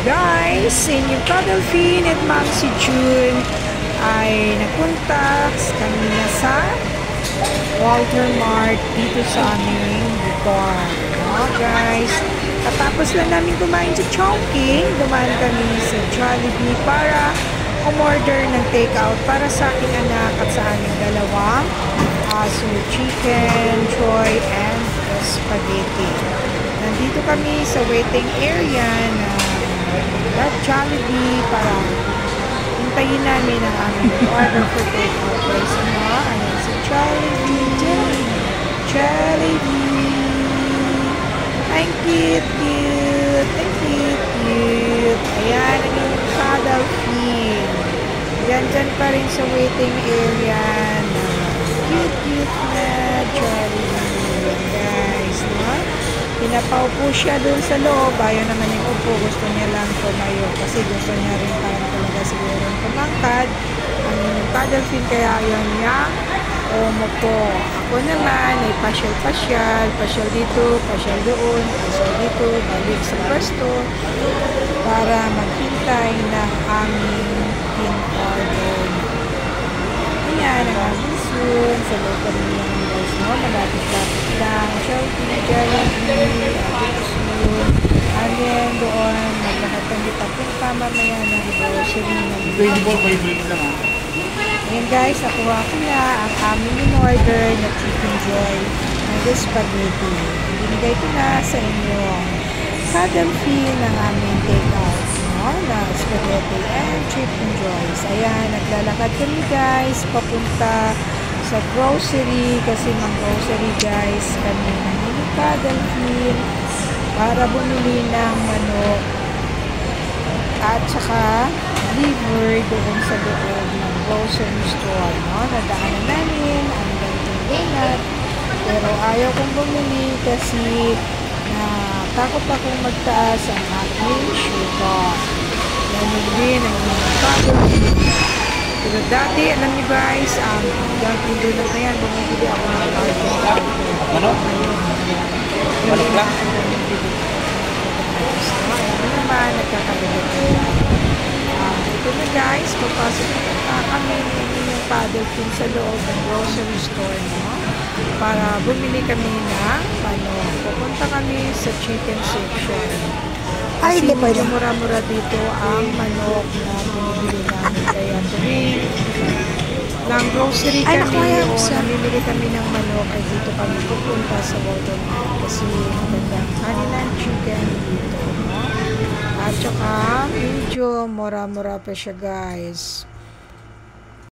Guys, sa inyong Kadolphin at Ma'am si June ay nagpunta kanina sa Walter Mart dito sa aming lugar. Guys, katapos lang namin kumain sa Chongqing, dumaan kami sa Jollibee para umorder ng takeout para sa aking anak at sa aming dalawang aso, chicken, choy, and spaghetti. Nandito kami sa waiting area na Jollibee para hintayin namin ang aming order for takeout. Guys, ayan si Jollibee. Ang cute. Ayan, ang inyong Kadolphin. Dyan pa rin sa waiting area na cute na Jollibee. Guys, pinapaupo siya dun sa loob. Ayaw naman yung upo. Gusto niya lang tumayo kasi gusto niya rin parang talaga siguro tumangkad. Ang inyong Kadolphin kaya ayaw niya umupo. Ako naman ay pasyal dito, pasyal doon, pasyal dito, balik sa pwesto para maghintay na aming in-order. Ayan, ang aming soon. Sa loob kami yung guys, malapit-lapit lang. Shopee, Jollibee, soon. And then doon, maglakad kami papunta mamaya ng grocery ng available by break lang Ayan guys, nakuha ko na ang aming in-order na Chicken Joy ng spaghetti. Binigay ko na sa inyong Kadolphin ng aming takeout na spaghetti and Chicken Joys. Ayan, naglalakad kami guys papunta sa grocery kasi grocery guys kami ng aming Kadolphin para bumili ng manok at saka liver doon sa loob ng grocery store. Nadaanan namin ang Dunkin' Donut pero ayaw kong bumili kasi takot akong magtaas ang aking sugar. Bumili ng Kadolphin. Pero dati, alam niyo guys, ang Dunkin' Donut na yan, bumibili ako ng Kadolphin. Ano? Balik lang? Ano naman, nagkakabigat ko lang. Ito na guys, papasok na kami ng Kadolphin sa loob ng grocery store para bumili kami ng manok. Pupunta kami sa chicken section. Kasi medyo mura-mura dito ang manok na binibili namin. Kaya tuwing ng grocery kami o namimili kami ng manok ay dito kami pupunta sa Walter Mart kasi magandang kanilang chicken dito. At saka medyo mura-mura pa siya guys.